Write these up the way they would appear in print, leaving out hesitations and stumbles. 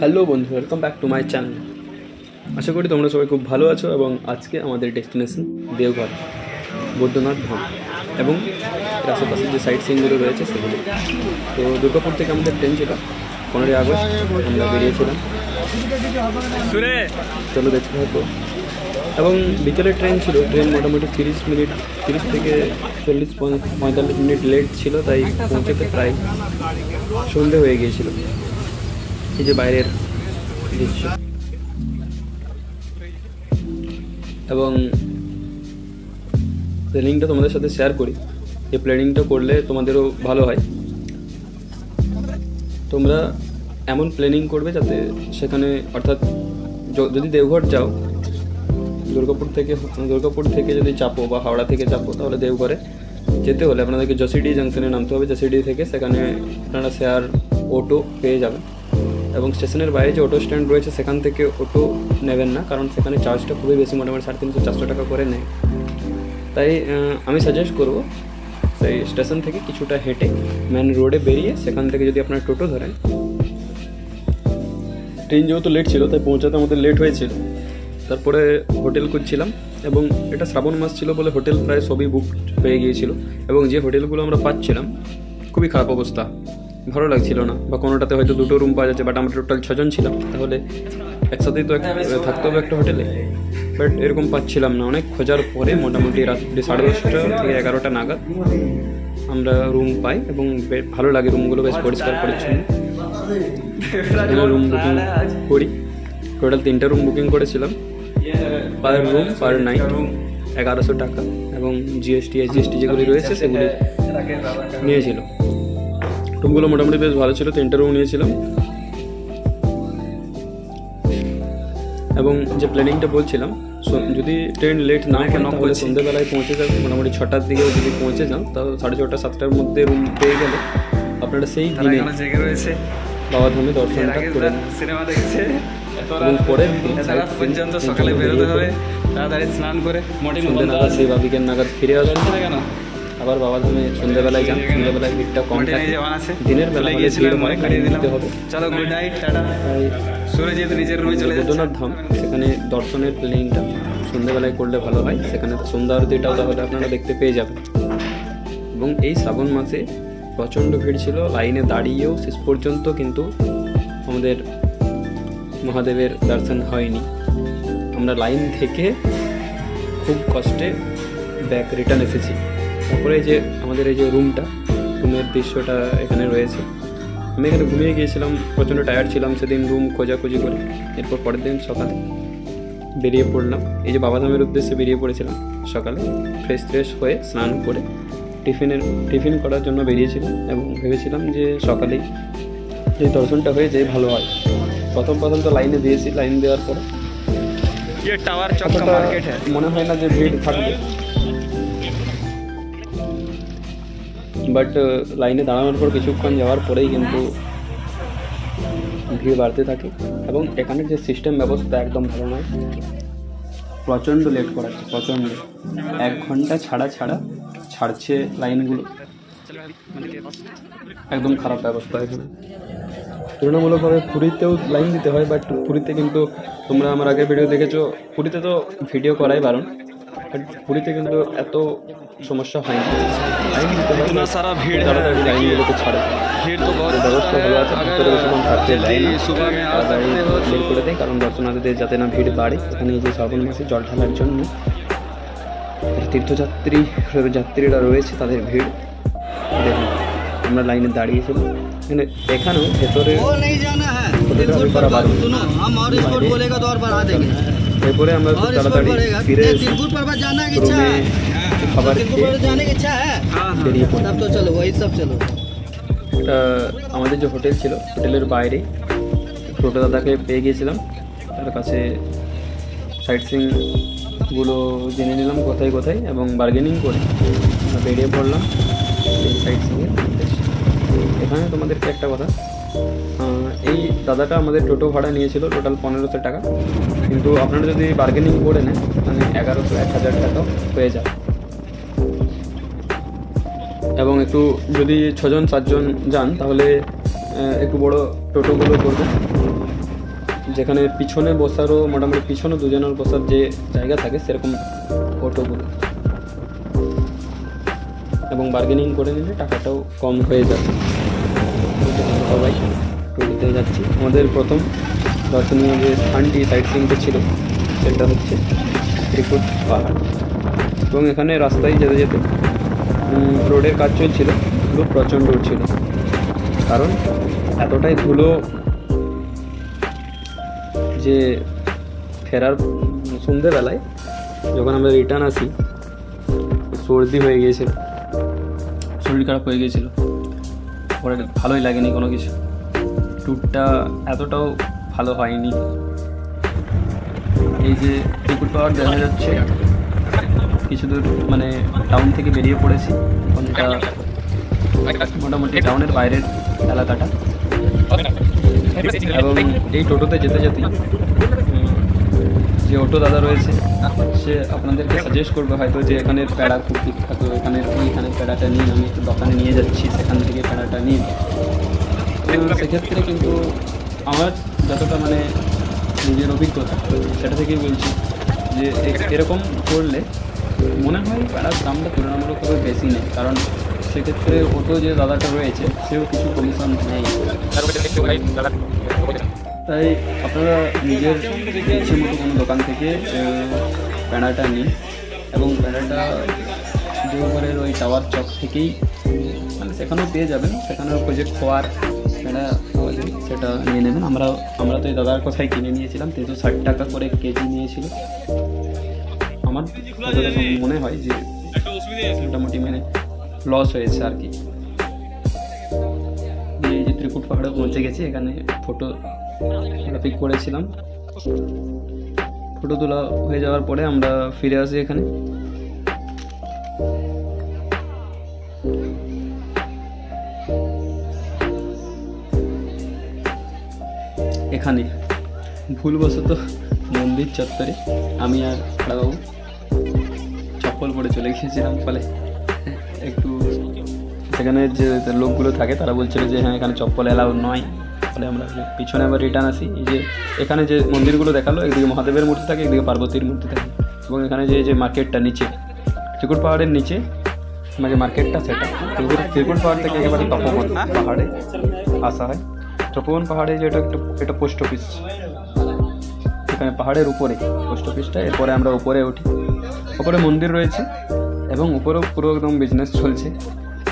Hello বন্ধু, welcome back to my channel. আশা করি তোমরা সবাই খুব ভালো আছো এবং আজকে আমাদের ডেস্টিনেশন দেওঘর বৈদ্যনাথ ধাম এবং এর আশেপাশে যে সাইট সিনগুলো রয়েছে সেগুলো। তো দুর্গাপুর থেকে আমাদের ট্রেন ছিল 15ই আগস্ট, আমরা বেরিয়েছিলাম। চলো দেখতে থাকবো। এবং বিকেলের ট্রেন ছিল, ট্রেন মোটামুটি 30 থেকে 40-45 মিনিট লেট ছিল, তাই পৌঁছাতে প্রায় সন্ধে হয়ে গিয়েছিল। এই যে বাইরের দৃশ্য, এবং প্ল্যানিংটা তোমাদের সাথে শেয়ার করি। এই প্ল্যানিংটা করলে তোমাদেরও ভালো হয়। তোমরা এমন প্ল্যানিং করবে যাতে সেখানে, অর্থাৎ যদি দেওঘর যাও, দুর্গাপুর থেকে যদি চাপো বা হাওড়া থেকে চাপো, তাহলে দেওঘরে যেতে হলে আপনাদেরকে জসিডি জাংশনে নামতে হবে। জসিডি থেকে সেখানে আপনারা শেয়ার অটো পেয়ে যাবেন, এবং স্টেশনের বাইরে যে অটো স্ট্যান্ড রয়েছে সেখান থেকে অটো নেবেন না, কারণ সেখানে চার্জটা খুবই বেশি, মোটামুটি 350-400 টাকা করে নেয়। তাই আমি সাজেস্ট করব সেই স্টেশন থেকে কিছুটা হেঁটে মেন রোডে বেরিয়ে সেখান থেকে যদি আপনারা টোটো ধরেন। ট্রেন যেহেতু লেট ছিল তাই পৌঁছাতে আমাদের লেট হয়েছিল। তারপরে হোটেল খুঁজছিলাম, এবং এটা শ্রাবণ মাস ছিল বলে হোটেল প্রায় সবই বুক হয়ে গিয়েছিল, এবং যে হোটেলগুলো আমরা পাচ্ছিলাম খুবই খারাপ অবস্থা, ভালো লাগছিল না, বা কোনোটাতে হয়তো 2টো রুম পাওয়া যাচ্ছে, বাট আমরা টোটাল 6 জন ছিলাম, তাহলে একসাথেই তো থাকতে হবে একটা হোটেলে, বাট এরকম পাচ্ছিলাম না। অনেক খোঁজার পরে মোটামুটি রাত্রি 10:30 থেকে 11টা নাগাদ আমরা রুম পাই, এবং ভালো লাগে রুমগুলো, বেশ পরিষ্কার পরিচ্ছন্ন। রুম বুকিং করি, টোটাল 3টে রুম বুকিং করেছিলাম, পার রুম পার নাইট 1100 টাকা, এবং জিএসটি এসজিএসটি যেগুলি রয়েছে সেগুলি নিয়েছিল। রুমগুলো মোটামুটি বেশ ভালো ছিল, 3টে রুম নিয়েছিলাম। এবং যে প্ল্যানিংটা বলছিলাম, যদি ট্রেন লেট না হয় তাহলে সন্ধ্যেবেলায় পৌঁছে যাবে, মোটামুটি 6টার দিকে যদি পৌঁছে যান তাহলে 6:30-7টার মধ্যে রুম পেয়ে গেলে আপনারা সেই দিনে বাবাধামে দর্শনটা করে সিনেমা দেখছে, এবং পরের দিন পর্যন্ত সকালে বেরোতে হবে, তাড়াতাড়ি স্নান করে সন্ধ্যে নাগাদ সেই বিকেল নাগাদ ফিরে আসবেন। আবার বাবাধামে সন্ধ্যেবেলায় যান, সন্ধ্যেবেলায় ভিড়টা কম থাকে, দিনের বেলা গিয়েছিলাম দিতে হবে। চলো গুড নাইট, টাটা। বৈদ্যনাথ ধাম, সেখানে দর্শনের প্ল্যানিংটা সন্ধ্যেবেলায় করলে ভালো হয়, সেখানে সন্ধ্যা আরতিটাও তাহলে আপনারা দেখতে পেয়ে যাবেন। এবং এই শ্রাবণ মাসে প্রচণ্ড ভিড় ছিল, লাইনে দাঁড়িয়েও শেষ পর্যন্ত কিন্তু আমাদের মহাদেবের দর্শন হয়নি। আমরা লাইন থেকে খুব কষ্টে ব্যাক রিটার্ন এসেছি। তারপরে যে আমাদের এই যে রুমের দৃশ্যটা এখানে রয়েছে। আমি এখানে ঘুমিয়ে গিয়েছিলাম, প্রচণ্ড টায়ার্ড ছিলাম সেদিন, রুম খোঁজাখুঁজি করে। এরপর পরের দিন সকালে বেরিয়ে পড়লাম, এই যে বাবাধামের উদ্দেশ্যে বেরিয়ে পড়েছিলাম। সকালে ফ্রেশ হয়ে স্নান করে টিফিন করার জন্য বেরিয়েছিলাম, এবং ভেবেছিলাম যে সকালেই এই দর্শনটা হয়ে যায় ভালো হয়। প্রথম তো লাইনে দিয়েছি, লাইন দেওয়ার পরে টাওয়ার চক্কা মার্কেট মনে হয় না যে ভিড় থাকবে, বাট লাইনে দাঁড়ানোর পর কিছুক্ষণ যাওয়ার পরেই কিন্তু ভিড় বাড়তে থাকে। এবং এখানের যে সিস্টেম ব্যবস্থা একদম ভালো নয়, প্রচণ্ড লেট করাচ্ছে, প্রচণ্ড 1 ঘন্টা ছাড়া ছাড়ছে লাইনগুলো, একদম খারাপ ব্যবস্থা এখানে। তুলনামূলকভাবে পুরীতেও লাইন দিতে হয়, বাট পুরীতে কিন্তু তোমরা আমার আগের ভিডিও দেখেছো, পুরীতে তো ভিডিও করাই বারণ, বাট পুরীতে কিন্তু এত সমস্যা হয় না, লাইন দিতে হয় না, সারা ভিড় তাড়াতাড়ি লাইনগুলোকে ছাড়ে। ভিড় তো ব্যবস্থা ভালো আছে, ভিতরে বেশিক্ষণ থাকতে দেয় না, তাড়াতাড়ি বের করে দেয়, কারণ দর্শনার্থীদের যাতে না ভিড় বাড়ে। এখানে এই যে শ্রাবণ মাসে জল ঢালার জন্য যাত্রীরা রয়েছে, তাদের ভিড় দেখুন। আমরা লাইনে দাঁড়িয়েছিলাম, এখানেও ভেতরে এরপরে আমরা তাড়াতাড়ি ফিরে খাবার বেরিয়ে পড়লাম। আমাদের যে হোটেল ছিল, হোটেলের বাইরে টোটো দাদাকে পেয়ে গিয়েছিলাম, তার কাছে সাইট সিনগুলো জেনে নিলাম কোথায়, এবং বার্গেনিং করে আমরা বেরিয়ে পড়লাম এই সাইট সিনের উদ্দেশ্যে। এখানে তোমাদেরকে একটা কথা, এই দাদাটা আমাদের টোটো ভাড়া নিয়েছিল টোটাল 1500 টাকা, কিন্তু আপনারা যদি বার্গেনিং করে নেন মানে 1100-1000 টাকাও হয়ে যায়। এবং একটু যদি 6-7 জন যান তাহলে একটু বড় টোটোগুলো করবে, যেখানে পিছনে বসারও মোটামুটি পিছনে দুজনের বসার যে জায়গা থাকে সেরকম অটোগুলো, এবং বার্গেনিং করে নিলে টাকাটাও কম হয়ে যাবে। সবাই টুরিতে যাচ্ছি। আমাদের প্রথম দর্শনীয় যে স্থানটি সাইট সিনটা ছিল সেটা হচ্ছে ত্রিকুট পাহাড়, এবং এখানে রাস্তায় যেতে যেতে রোডের কাজ চলছিল, ধুলো প্রচণ্ড উঠছিল, কারণ এতটাই ধুলো যে ফেরার সন্ধ্যেবেলায় যখন আমরা রিটার্ন আসি সর্দি হয়ে গিয়েছিল, শরীর খারাপ হয়ে গিয়েছিল, পরে ভালোই লাগেনি কোনো কিছু। ট্যুরটা এতটাও ভালো হয়নি। এই যে ত্রিকুট পাহাড় দেখা যাচ্ছে কিছু দূর, মানে টাউন থেকে বেরিয়ে পড়েছি এখন, এটা মোটামুটি টাউনের বাইরের এলাকাটা। এবং এই টোটোতে যেতে যেতে যে অটো দাদা রয়েছে সে আপনাদেরকে সাজেস্ট করবে হয়তো যে এখানের প্যাড়া খুব বিখ্যাত, এইখানে প্যাড়াটা নিন, আমি একটু দোকানে নিয়ে যাচ্ছি, সেখান থেকে প্যাড়াটা নিন। সেক্ষেত্রে কিন্তু আমার যতটা মানে নিজের অভিজ্ঞতা সেটা থেকেই বলছি যে এরকম করলে মনে হয় প্যাড়ার দামটা তুলনামূলকভাবে বেশি নেই, কারণ সেক্ষেত্রে অটো যে দাদাটা রয়েছে সেও কিছু কমিশন নেই। তাই আপনারা নিজের ইচ্ছে মতো কোনো দোকান থেকে প্যাড়াটা নিন, এবং প্যাড়াটা দেওঘরের ওই টাওয়ার চক থেকেই মানে সেখানেও পেয়ে যাবেন, সেখানেও প্রজেক্ট খোয়ার প্যাড়া পাওয়া যায়, সেটা নিয়ে নেবেন। আমরা তো এই দাদার কথাই কিনে নিয়েছিলাম, 360 টাকা করে কেজি নিয়েছিল। আমার মনে হয় যে মোটামুটি মানে লস হয়েছে আর কি। এই যে ত্রিকুট পাহাড়ে পৌঁছে গেছি, এখানে ফটো পিক করেছিলাম। ফটো তোলা হয়ে যাওয়ার পরে আমরা ফিরে আসি এখানে। এখানে ভুলবশত মন্দির চত্বরে আমি আর দাদাবাবু চপ্পল পরে চলে গিয়েছিলাম, ফলে একটু সেখানে যে লোকগুলো থাকে তারা বলছিল যে হ্যাঁ এখানে চপ্পল অ্যালাউ নয়, ফলে আমরা পিছনে আবার রিটার্ন আসি। এই যে এখানে যে মন্দিরগুলো দেখালো, একদিকে মহাদেবের মূর্তি থাকে, একদিকে পার্বতীর মূর্তি থাকে, এবং এখানে যে মার্কেটটা নিচে ত্রিকুট পাহাড়ের নিচে মানে মার্কেটটা, সেটা ত্রিকুট পাহাড় থেকে একেবারে তপোবন পাহাড়ে আসা হয়। তপোবন পাহাড়ে যেটা একটা পোস্ট অফিস, এখানে পাহাড়ের উপরে পোস্ট অফিসটা। এরপরে আমরা উপরে উঠি, উপরে মন্দির রয়েছে এবং উপরেও পুরো একদম বিজনেস চলছে।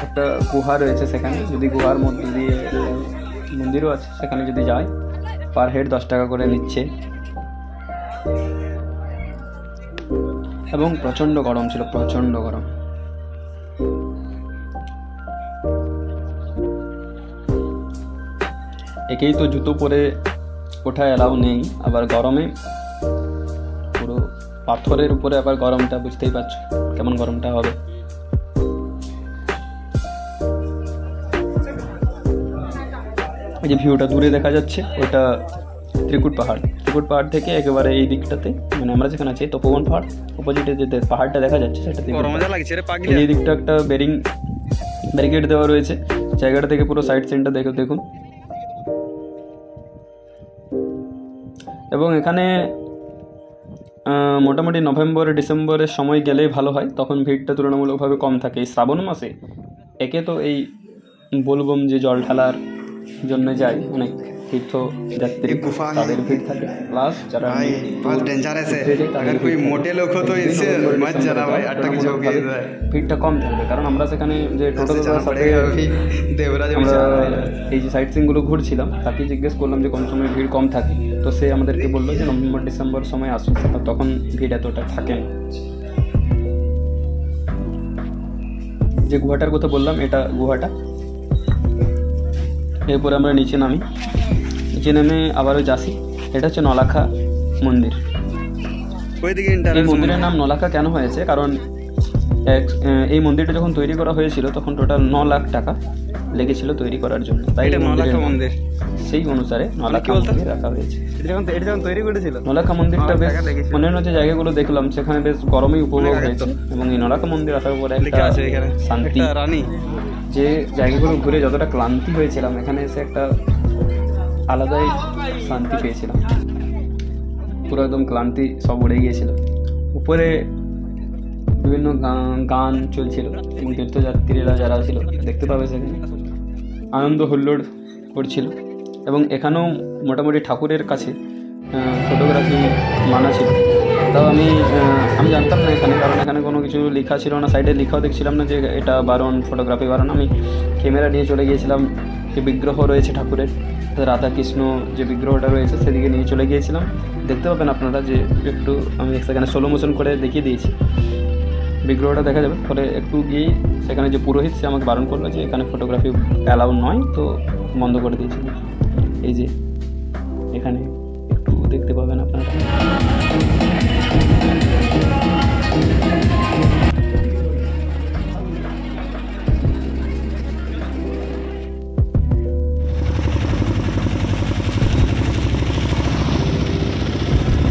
একটা গুহা রয়েছে সেখানে, যদি গুহার মধ্যে দিয়ে মন্দিরও আছে, সেখানে যদি যায় পার হেড 10 টাকা করে নিচ্ছে। এবং প্রচণ্ড গরম ছিল, প্রচণ্ড গরম। একেই তো জুতো পরে ওঠা এলাও নেই, আবার গরমে পুরো পাথরের উপরে আবার গরমটা বুঝতেই পারছো কেমন গরমটা হবে। এই যে ভিউটা দূরে দেখা যাচ্ছে ওটা ত্রিকুট পাহাড়। ত্রিকুট পাহাড় থেকে একেবারে এই দিকটাতে, মানে আমরা যেখানে আছি তপোবন পাহাড়, অপোজিটে যে পাহাড়টা দেখা যাচ্ছে সেটা এই দিকটা একটা ব্যারিকেড দেওয়া রয়েছে। জায়গাটা থেকে পুরো সাইড সিনটা দেখুন। এবং এখানে মোটামুটি নভেম্বর ডিসেম্বরের সময় গেলেই ভালো হয়, তখন ভিড়টা তুলনামূলকভাবে কম থাকে। এই শ্রাবণ মাসে একে তো এই बोलबम যে জল ঢালার জন্য যায় অনেক तीर्थयात्री তাদের ভিড় থাকে, प्लस যারা भाई बहुत डेंजरस है, अगर कोई मोटे लोग हो तो इससे मत जाना भाई, अटक जाओगे। ভিড়টা কম থাকবে, কারণ আমরা সেখানে যে টোটাল সাথে দেবরাজ আমরা এই যে সাইট সিনগুলো ঘুরছিলাম তাকে জিজ্ঞেস করলাম যে কোন সময় ভিড় কম থাকে, তো সে আমাদেরকে বললো যে নভেম্বর ডিসেম্বর সময় আসুন, তখন ভিড় এতটা থাকে না। যে গুহাটার কথা বললাম এটা গুহাটা। এরপরে আমরা নিচে নামি, নিচে নেমে আবারও যাচ্ছি। এটা হচ্ছে নলাখা মন্দির। এই মন্দিরের নাম নলাখা কেন হয়েছে, কারণ এই মন্দিরটা যখন তৈরি করা হয়েছিল তখন টোটাল 9 লাখ টাকা লেগেছিল তৈরি করার জন্য, তাই নলাখা মন্দির সেই অনুসারে নলাখা মন্দির রাখা হয়েছে। নলাখা মন্দিরটা বেশ অন্যান্য যে জায়গাগুলো দেখলাম সেখানে বেশ গরমই উপভোগ হয়েছে, এবং এই নলাখা মন্দির আসার পরে একটা শান্তি, যে জায়গাগুলো ঘুরে যতটা ক্লান্তি হয়েছিলাম এখানে এসে একটা আলাদাই শান্তি পেয়েছিলাম। পুরো একদম ক্লান্তি সব উড়ে গিয়েছিল। উপরে বিভিন্ন গান চলছিল এবং তীর্থযাত্রীরা যারা ছিল দেখতে পাবে সেখানে আনন্দ হুল্লোড় করছিল। এবং এখানেও মোটামুটি ঠাকুরের কাছে ফটোগ্রাফি মানা ছিল। তাও আমি জানতাম না এখানে, কারণ এখানে কোনো কিছু লেখা ছিল না, সাইডে লেখাও দেখছিলাম না যে এটা বারণ, ফটোগ্রাফি বারণ। আমি ক্যামেরা নিয়ে চলে গিয়েছিলাম, যে বিগ্রহ রয়েছে ঠাকুরের, রাধাকৃষ্ণ যে বিগ্রহটা রয়েছে সেদিকে নিয়ে চলে গিয়েছিলাম। দেখতে পাবেন আপনারা যে একটু আমি সেখানে স্লো মোশন করে দেখিয়ে দিয়েছি, বিগ্রহটা দেখা যাবে। পরে একটু গিয়েই সেখানে যে পুরোহিত সে আমাকে বারণ করলো যে এখানে ফটোগ্রাফি অ্যালাউ নয়, তো বন্ধ করে দিয়েছিল। এই যে এখানে একটু দেখতে পাবেন আপনারা।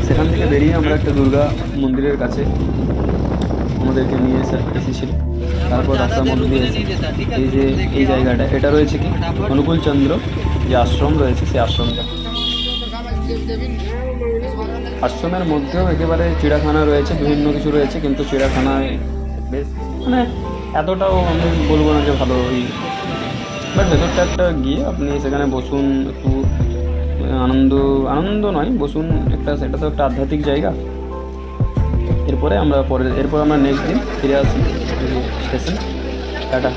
সেখান থেকে বেরিয়ে আমরা একটা দুর্গা মন্দিরের কাছে আমাদেরকে নিয়ে এসেছিল। তারপর রাস্তার মধ্যে দিয়ে এই যে এই জায়গাটা, এটা রয়েছে কি অনুকূল চন্দ্র যে আশ্রম রয়েছে, সেই আশ্রমের মধ্যেও একেবারে চিড়িয়াখানা রয়েছে, বিভিন্ন কিছু রয়েছে, কিন্তু চিড়িয়াখানায় বেশ মানে এতটাও আমি বলবো না যে ভালো, বাট ভেতরটা একটা গিয়ে আপনি সেখানে বসুন, একটু আনন্দ নয়, বসুন একটা, সেটা তো একটা আধ্যাত্মিক জায়গা। এরপর আমরা নেক্সট দিন ফিরে আসি স্টেশন। টাটা।